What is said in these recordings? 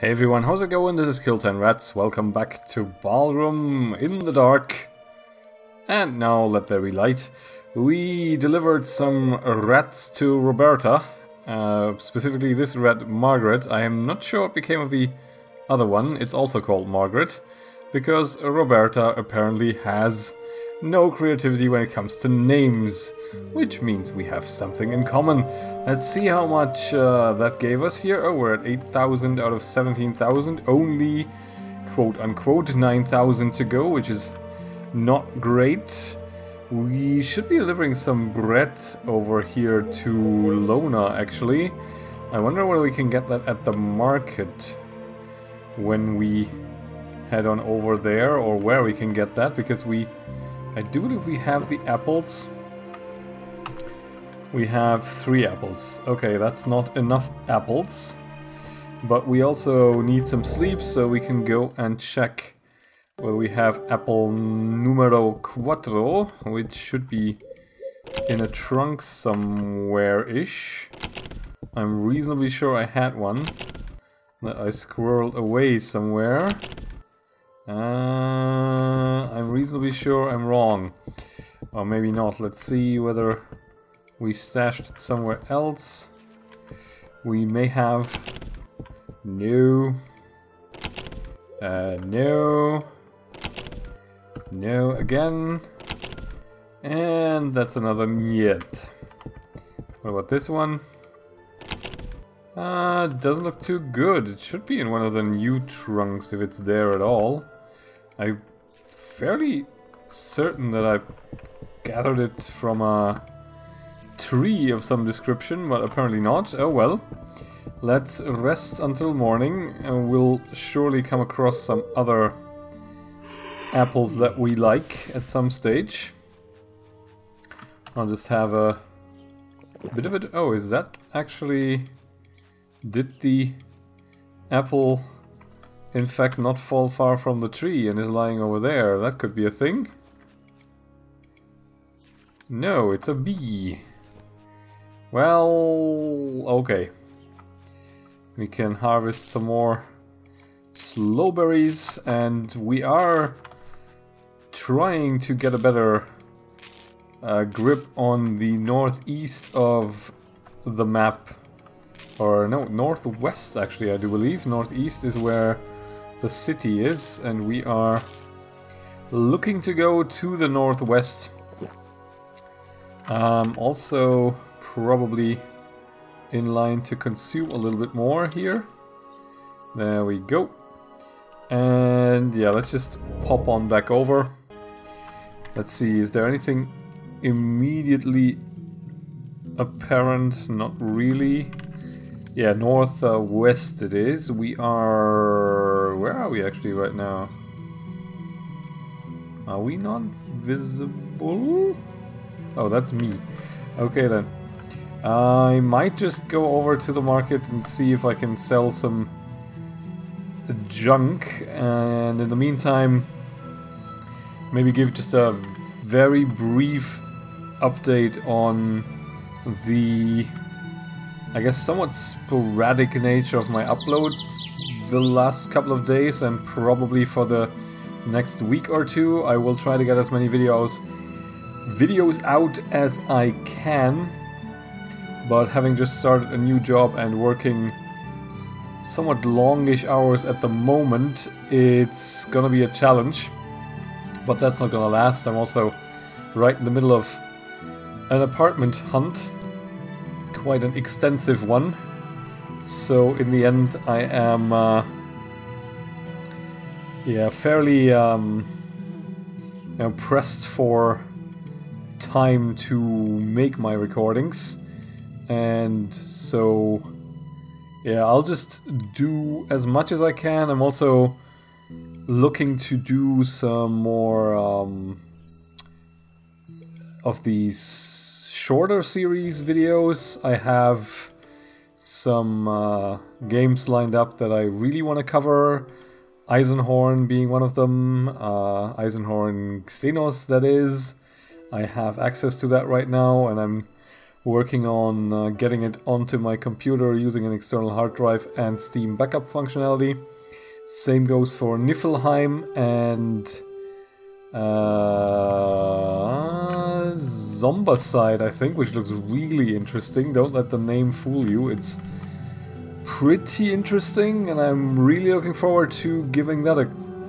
Hey everyone, how's it going? This is Kill10Rats. Welcome back to Balrum in the dark. And now let there be light. We delivered some rats to Roberta. Specifically this rat, Margaret. I am not sure what became of the other one. It's also called Margaret. Because Roberta apparently has no creativity when it comes to names. Which means we have something in common. Let's see how much that gave us here. Oh, we're at 8,000 out of 17,000. Only, quote-unquote, 9,000 to go, which is not great. We should be delivering some bread over here to Lona, actually. I wonder whether we can get that at the market when we head on over there, or where we can get that, because I do believe we have the apples. We have 3 apples. Okay, that's not enough apples. But we also need some sleep, so we can go and check where we have apple numero 4, which should be in a trunk somewhere-ish. I'm reasonably sure I had one that I squirreled away somewhere. I'm reasonably sure I'm wrong. Or maybe not. Let's see whether we stashed it somewhere else. We may have. No. No. No again. And that's another niet. What about this one? Doesn't look too good. It should be in one of the new trunks if it's there at all. I'm fairly certain that I gathered it from a tree of some description, but apparently not. Oh well. Let's rest until morning, and we'll surely come across some other apples that we like at some stage. I'll just have a bit of it. Oh, is that actually... Did the apple in fact not fall far from the tree and is lying over there? That could be a thing. No, it's a bee. Well, okay. We can harvest some more slowberries, and we are trying to get a better grip on the northeast of the map. Or no, northwest actually, I do believe. Northeast is where the city is, and we are looking to go to the northwest. Also probably in line to consume a little bit more here. There we go. And yeah, let's just pop on back over. Let's see, is there anything immediately apparent? Not really. Yeah, northwest it is. We are... Where are we actually right now? Are we not visible? Oh, that's me. Okay then. I might just go over to the market and see if I can sell some junk. And in the meantime, maybe give just a very brief update on the... I guess somewhat sporadic nature of my uploads the last couple of days, and probably for the next week or two. I will try to get as many videos out as I can, but having just started a new job and working somewhat longish hours at the moment, it's gonna be a challenge, but that's not gonna last. I'm also right in the middle of an apartment hunt. Quite an extensive one, so in the end I am yeah, fairly pressed for time to make my recordings, and so yeah, I'll just do as much as I can. I'm also looking to do some more of these shorter series videos. I have some games lined up that I really want to cover. Eisenhorn being one of them. Eisenhorn Xenos, that is. I have access to that right now, and I'm working on getting it onto my computer using an external hard drive and Steam backup functionality. Same goes for Niflheim and Zombicide, I think, which looks really interesting. Don't let the name fool you. It's pretty interesting, and I'm really looking forward to giving that a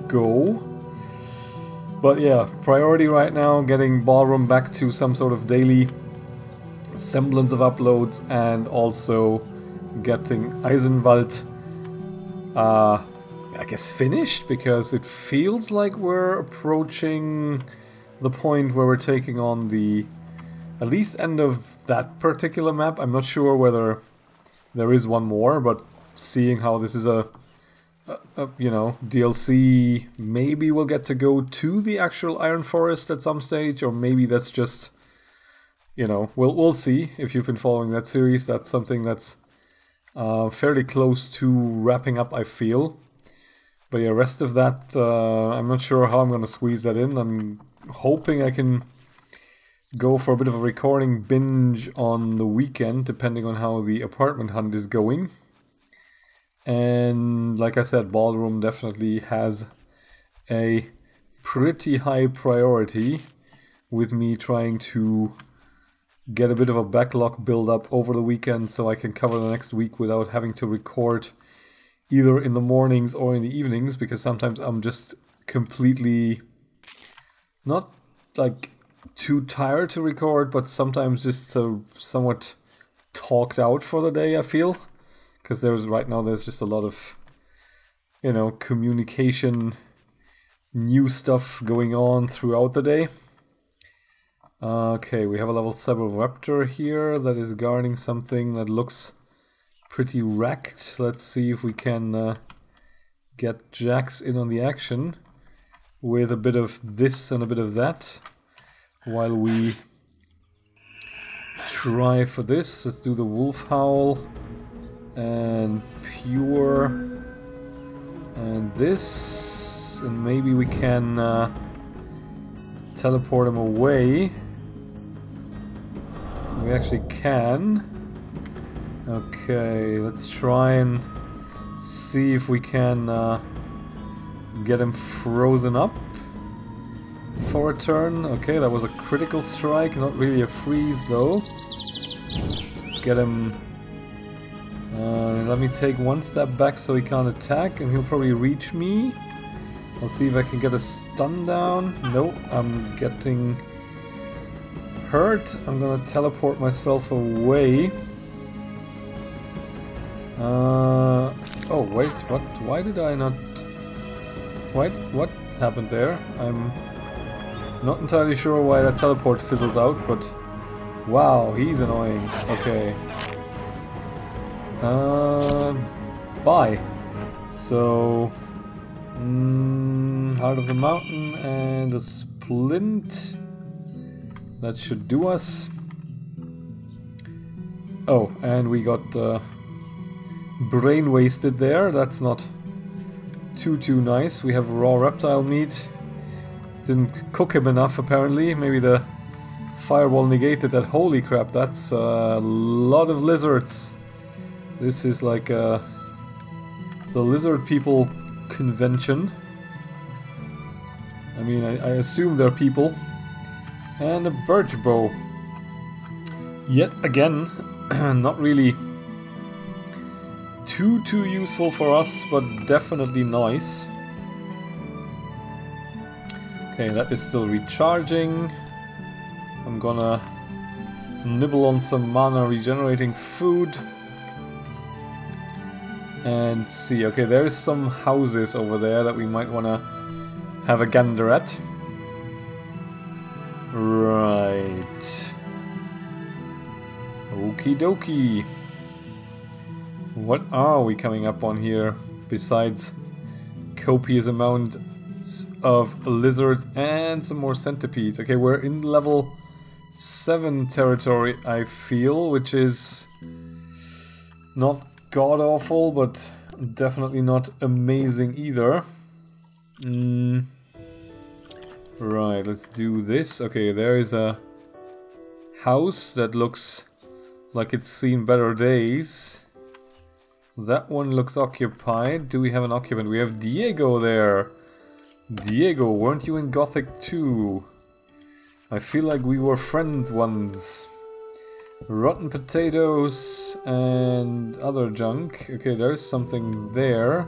go. But yeah, priority right now, getting Balrum back to some sort of daily semblance of uploads, and also getting Eisenwald, I guess, finished, because it feels like we're approaching the point where we're taking on the at least end of that particular map. I'm not sure whether there is one more, but seeing how this is a you know, DLC, maybe we'll get to go to the actual Iron Forest at some stage, or maybe that's just, you know, we'll see. If you've been following that series, that's something that's fairly close to wrapping up, I feel. But yeah, rest of that, I'm not sure how I'm going to squeeze that in. I'm hoping I can go for a bit of a recording binge on the weekend, depending on how the apartment hunt is going. And like I said, Balrum definitely has a pretty high priority, with me trying to get a bit of a backlog build up over the weekend so I can cover the next week without having to record either in the mornings or in the evenings, because sometimes I'm just completely not like too tired to record, but sometimes just somewhat talked out for the day, I feel. Because right now there's just a lot of, you know, communication, new stuff going on throughout the day. Okay, we have a level 7 raptor here that is guarding something that looks pretty wrecked. Let's see if we can get Jax in on the action with a bit of this and a bit of that while we try for this. Let's do the wolf howl. And pure, and this, and maybe we can teleport him away. We actually can. Okay, let's try and see if we can get him frozen up for a turn. Okay, that was a critical strike, not really a freeze though. Let's get him. Let me take one step back so he can't attack, and he'll probably reach me. I'll see if I can get a stun down. Nope, I'm getting hurt. I'm gonna teleport myself away. Oh wait, what? Why did I not... Wait, what happened there? I'm not entirely sure why that teleport fizzles out, but... Wow, he's annoying. Okay. Bye. So, Heart of the Mountain and a Splint. That should do us. Oh, and we got brain wasted there. That's not too nice. We have raw reptile meat. Didn't cook him enough apparently. Maybe the fireball negated that. Holy crap, that's a lot of lizards. This is like the lizard people convention. I mean, I assume they're people. And a birch bow. Yet again, not really too useful for us, but definitely nice. Okay, that is still recharging. I'm gonna nibble on some mana regenerating food. And see, okay, there's some houses over there that we might want to have a gander at. Right. Okie dokie. What are we coming up on here besides copious amounts of lizards and some more centipedes? Okay, we're in level 7 territory, I feel, which is not god-awful, but definitely not amazing either. Right, let's do this. Okay, there is a house that looks like it's seen better days. That one looks occupied. Do we have an occupant? We have Diego there. Diego, weren't you in Gothic too? I feel like we were friends once. Rotten potatoes and other junk. Okay, there's something there.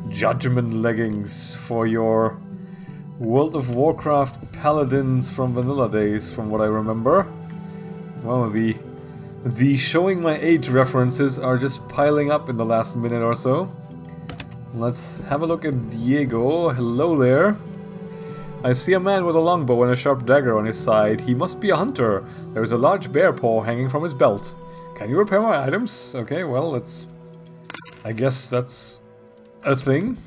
Judgment leggings for your World of Warcraft paladins from vanilla days, from what I remember. Wow, the showing my age references are just piling up in the last minute or so. Let's have a look at Diego. Hello there. I see a man with a longbow and a sharp dagger on his side. He must be a hunter. There is a large bear paw hanging from his belt. Can you repair my items? Okay, well, I guess that's a thing.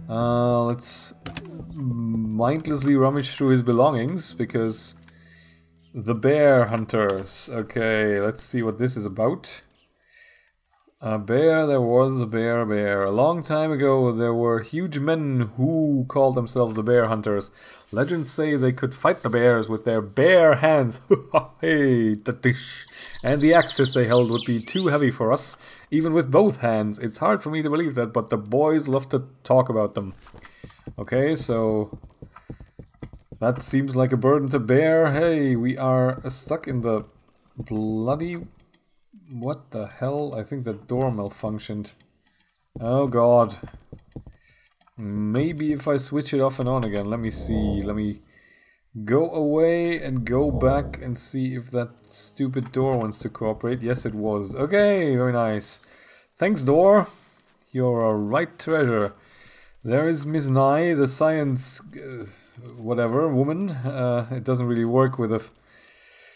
Let's mindlessly rummage through his belongings, because the bear hunters. Okay, let's see what this is about. A bear, there was a bear. A long time ago, there were huge men who called themselves the bear hunters. Legends say they could fight the bears with their bare hands. Hey, and the axes they held would be too heavy for us, even with both hands. It's hard for me to believe that, but the boys love to talk about them. Okay, so that seems like a burden to bear. Hey, we are stuck in the bloody... What the hell? I think the door malfunctioned. Oh god. Maybe if I switch it off and on again. Let me see. Let me go away and go back and see if that stupid door wants to cooperate. Yes, it was. Okay, very nice. Thanks, door. You're a right treasure. There is Miss Nye, the science... whatever, woman. It doesn't really work with a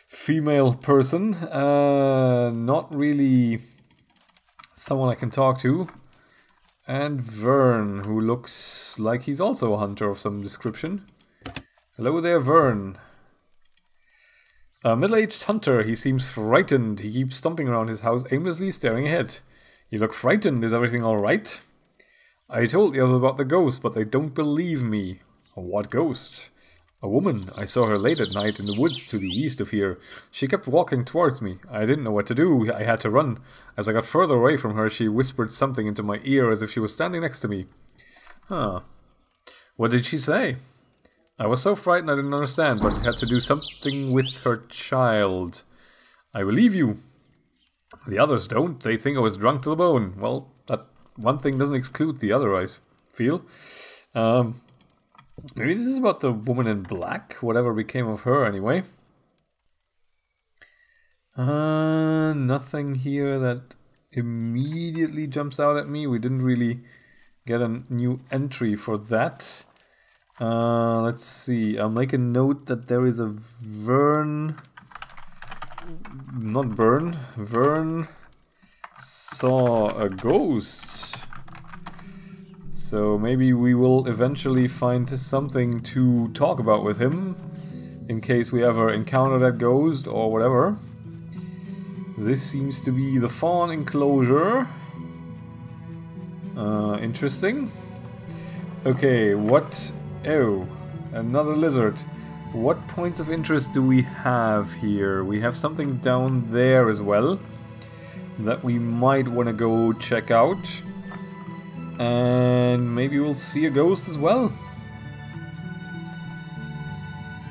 female person. Not really someone I can talk to. And Vern, who looks like he's also a hunter of some description. Hello there, Vern. A middle-aged hunter. He seems frightened. He keeps stomping around his house, aimlessly staring ahead. You look frightened. Is everything alright? I told the others about the ghost, but they don't believe me. What ghost? A woman. I saw her late at night in the woods to the east of here. She kept walking towards me. I didn't know what to do. I had to run. As I got further away from her, she whispered something into my ear as if she was standing next to me. Huh. What did she say? I was so frightened I didn't understand, but had to do something with her child. I believe you. The others don't. They think I was drunk to the bone. Well, that one thing doesn't exclude the other, I feel. Maybe this is about the woman in black, whatever became of her anyway. Nothing here that immediately jumps out at me. We didn't really get a new entry for that. Let's see. I'll make a note that there is a Vern saw a ghost. So maybe we will eventually find something to talk about with him, in case we ever encounter that ghost or whatever. This seems to be the fawn enclosure. Interesting. Okay, what... Oh, another lizard. What points of interest do we have here? We have something down there as well that we might want to go check out. And maybe we'll see a ghost as well.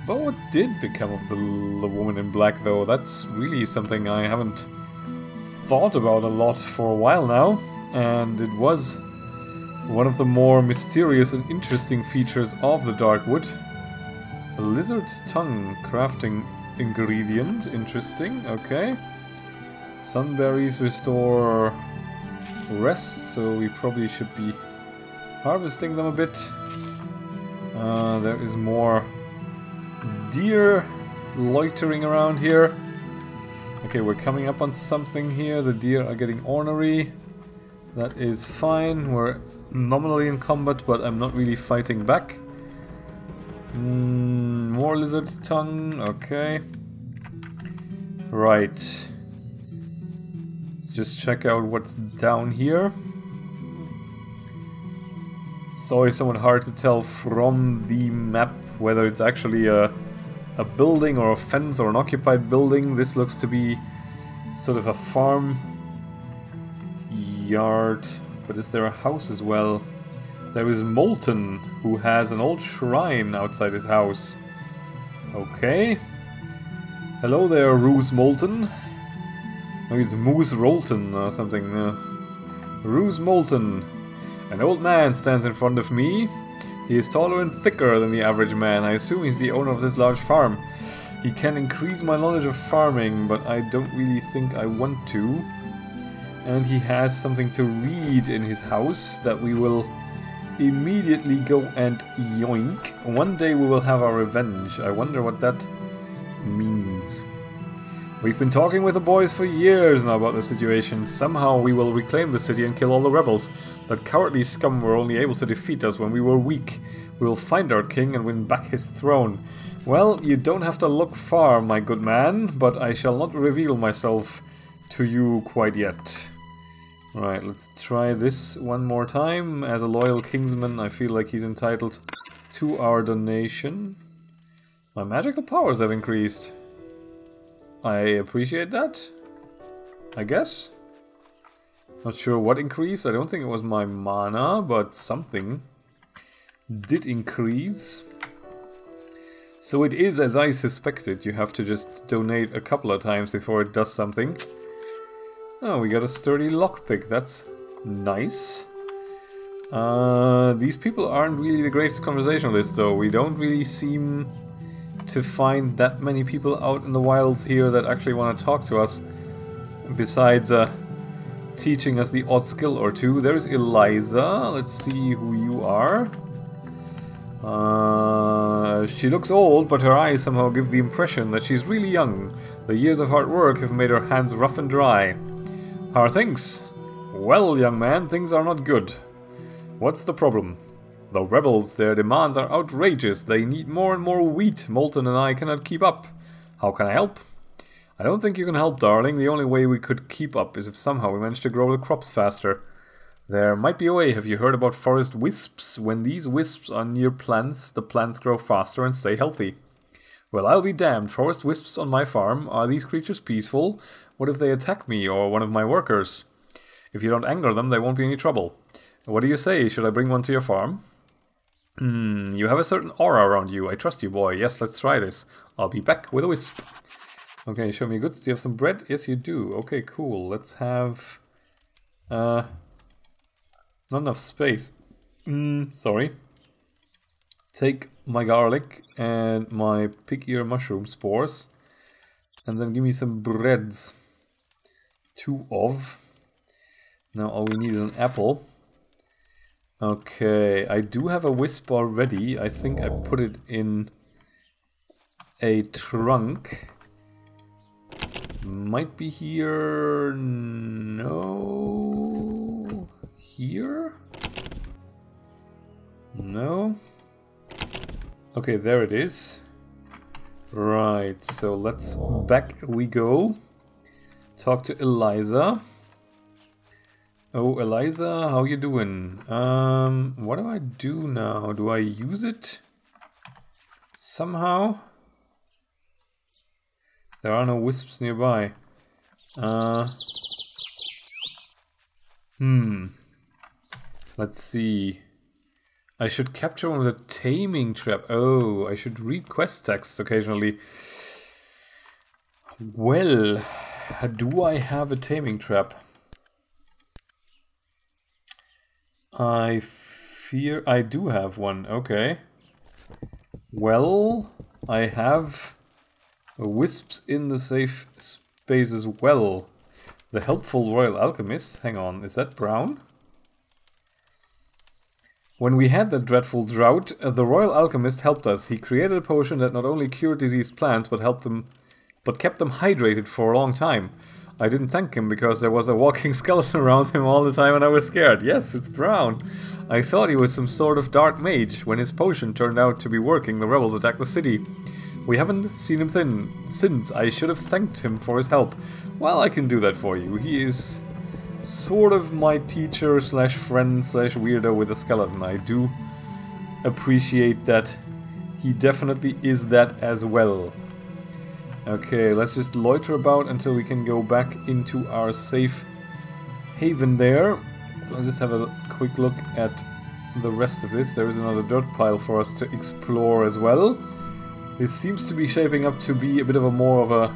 But what did become of the woman in black, though? That's really something I haven't thought about a lot for a while now. And it was one of the more mysterious and interesting features of the Darkwood. A lizard's tongue crafting ingredient. Interesting, okay. Sunberries restore rest, so we probably should be harvesting them a bit. There is more deer loitering around here. Okay, we're coming up on something here. The deer are getting ornery. That is fine. We're nominally in combat, but I'm not really fighting back. More lizard's tongue. Okay. Right. Let's just check out what's down here. It's always somewhat hard to tell from the map whether it's actually a building or a fence or an occupied building. This looks to be sort of a farm yard. But is there a house as well? There is Molten, who has an old shrine outside his house. Okay. Hello there, Roose Molten. Maybe it's Moose Rolton or something. Roose Molten. An old man stands in front of me. He is taller and thicker than the average man. I assume he's the owner of this large farm. He can increase my knowledge of farming, but I don't really think I want to. And he has something to read in his house that we will immediately go and yoink. One day we will have our revenge. I wonder what that means. We've been talking with the boys for years now about the situation. Somehow we will reclaim the city and kill all the rebels. That cowardly scum were only able to defeat us when we were weak. We will find our king and win back his throne. Well, you don't have to look far, my good man, but I shall not reveal myself to you quite yet. Alright, let's try this one more time. As a loyal kingsman, I feel like he's entitled to our donation. My magical powers have increased. I appreciate that, I guess. Not sure what increased. I don't think it was my mana, but something did increase. So it is as I suspected. You have to just donate a couple of times before it does something. Oh, we got a sturdy lockpick. That's nice. These people aren't really the greatest conversationalists, though. We don't really seem to find that many people out in the wilds here that actually want to talk to us. Besides teaching us the odd skill or two. There's Eliza. Let's see who you are. She looks old, but her eyes somehow give the impression that she's really young. The years of hard work have made her hands rough and dry. How are things? Well, young man, things are not good. What's the problem? The rebels, their demands are outrageous. They need more and more wheat. Molten and I cannot keep up. How can I help? I don't think you can help, darling. The only way we could keep up is if somehow we manage to grow the crops faster. There might be a way. Have you heard about forest wisps? When these wisps are near plants, the plants grow faster and stay healthy. Well, I'll be damned. Forest wisps on my farm. Are these creatures peaceful? What if they attack me or one of my workers? If you don't anger them, there won't be any trouble. What do you say? Should I bring one to your farm? You have a certain aura around you. I trust you, boy. Yes, let's try this. I'll be back with a wisp. Okay, show me goods. Do you have some bread? Yes, you do. Okay, cool. Let's have... not enough space. Sorry. Take my garlic and my pig ear mushroom spores. And then give me some breads. 2 of. Now all we need is an apple. Okay, I do have a wisp already. I think I put it in a trunk. Might be here. No. Here? No. Okay, there it is. Right, so let's back we go. Talk to Eliza. Oh, Eliza, how you doing? What do I do now? Do I use it? Somehow? There are no wisps nearby. Let's see. I should capture one with a taming trap. Oh, I should read quest texts occasionally. Well, do I have a taming trap? I fear I do have one. Okay. Well, I have wisps in the safe space as well. The helpful royal alchemist. Hang on, is that brown? When we had that dreadful drought, the royal alchemist helped us. He created a potion that not only cured diseased plants, but kept them hydrated for a long time. I didn't thank him because there was a walking skeleton around him all the time and I was scared. Yes, it's brown. I thought he was some sort of dark mage. When his potion turned out to be working, the rebels attacked the city. We haven't seen him since. I should have thanked him for his help. Well, I can do that for you. He is sort of my teacher slash friend slash weirdo with a skeleton. I do appreciate that. He definitely is that as well. Okay, let's just loiter about until we can go back into our safe haven there. Let's just have a quick look at the rest of this. There is another dirt pile for us to explore as well. This seems to be shaping up to be a bit of a more of a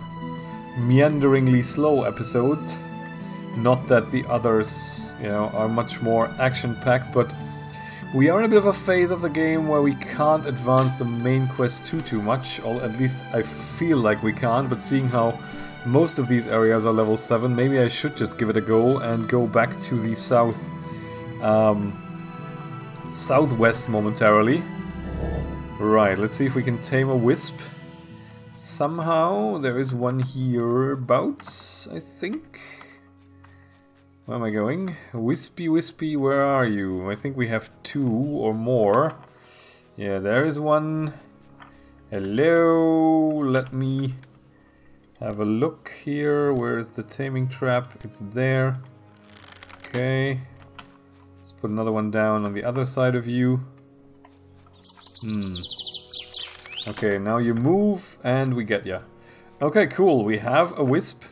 meanderingly slow episode. Not that the others, you know, are much more action-packed, but we are in a bit of a phase of the game where we can't advance the main quest too much, or at least I feel like we can't, but seeing how most of these areas are level 7, maybe I should just give it a go and go back to the southwest momentarily. Right, let's see if we can tame a wisp. Somehow, there is one hereabouts, I think. Where am I going? Wispy, Wispy, where are you? I think we have 2 or more. Yeah, there is one. Hello, let me have a look here. Where is the taming trap? It's there. Okay. Let's put another one down on the other side of you. Okay, now you move and we get ya. Okay, cool. We have a wisp.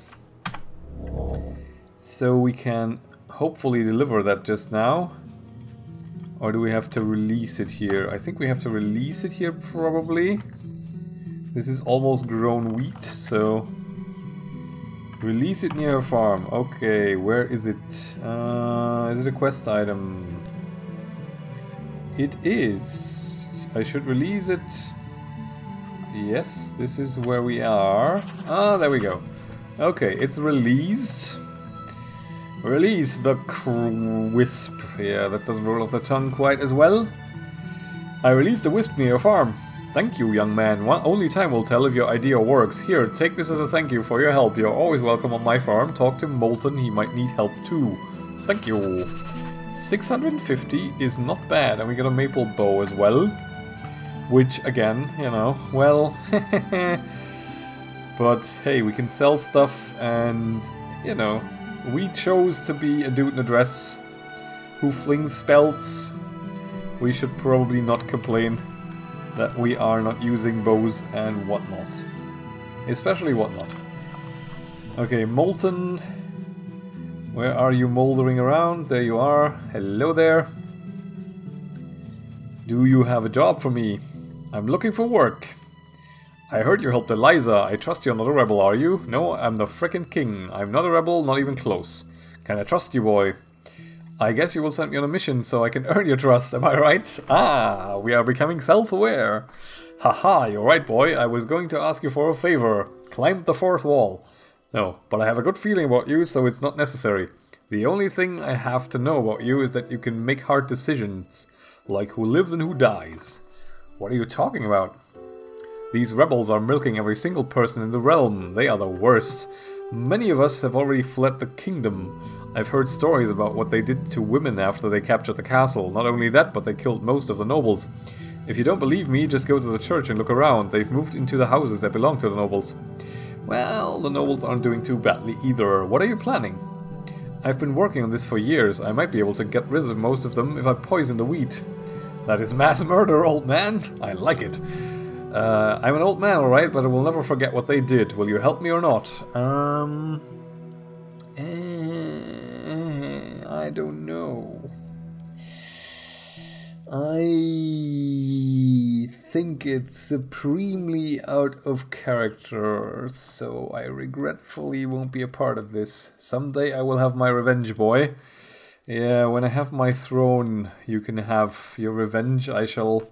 So we can hopefully deliver that just now. Or do we have to release it here? I think we have to release it here probably. This is almost grown wheat, so... Release it near a farm. Okay, where is it? Is it a quest item? It is. I should release it. Yes, this is where we are. Ah, there we go. Okay, it's released. Release the wisp. Yeah, that doesn't roll off the tongue quite as well. I released the wisp near your farm. Thank you, young man. Only time will tell if your idea works. Here, take this as a thank you for your help. You're always welcome on my farm. Talk to Molten, he might need help too. Thank you. 650 is not bad, and we got a maple bow as well. Which, again, you know, well... But, hey, we can sell stuff, and, you know... We chose to be a dude in a dress who flings spells. We should probably not complain that we are not using bows and whatnot. Especially whatnot. Okay, Molten. Where are you moldering around? There you are. Hello there. Do you have a job for me? I'm looking for work. I heard you helped Eliza. I trust you're not a rebel, are you? No, I'm the frickin' king. I'm not a rebel, not even close. Can I trust you, boy? I guess you will send me on a mission so I can earn your trust, am I right? Ah, we are becoming self-aware. Haha, you're right, boy. I was going to ask you for a favor. Climb the 4th wall. No, but I have a good feeling about you, so it's not necessary. The only thing I have to know about you is that you can make hard decisions, like who lives and who dies. What are you talking about? These rebels are milking every single person in the realm. They are the worst. Many of us have already fled the kingdom. I've heard stories about what they did to women after they captured the castle. Not only that, but they killed most of the nobles. If you don't believe me, just go to the church and look around. They've moved into the houses that belong to the nobles. Well, the nobles aren't doing too badly either. What are you planning? I've been working on this for years. I might be able to get rid of most of them if I poison the wheat. That is mass murder, old man. I like it. I'm an old man, alright, but I will never forget what they did. Will you help me or not? I don't know. I think it's supremely out of character, so I regretfully won't be a part of this. Someday I will have my revenge, boy. Yeah, when I have my throne, you can have your revenge. I shall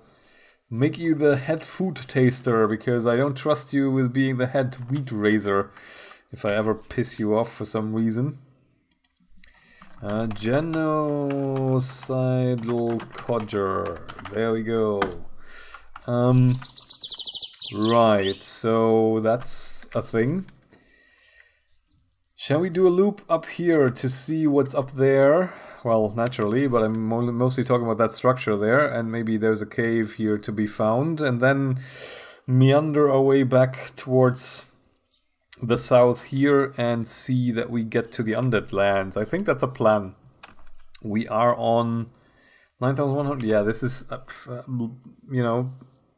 make you the head food taster, because I don't trust you with being the head wheat raiser if I ever piss you off for some reason. Genocidal Codger. There we go. Right, so that's a thing. Shall we do a loop up here to see what's up there? Well, naturally, but I'm mostly talking about that structure there, and maybe there's a cave here to be found, and then meander our way back towards the south here and see that we get to the Undead Lands. I think that's a plan. We are on 9,100. Yeah, this is, you know,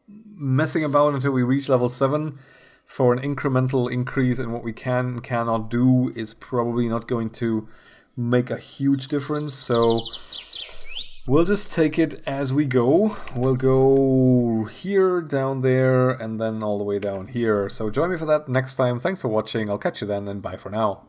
messing about until we reach level 7. for an incremental increase in what we can and cannot do is probably not going to make a huge difference, so we'll just take it as we go. We'll go here, down there, and then all the way down here. So join me for that next time. Thanks for watching. I'll catch you then, and bye for now.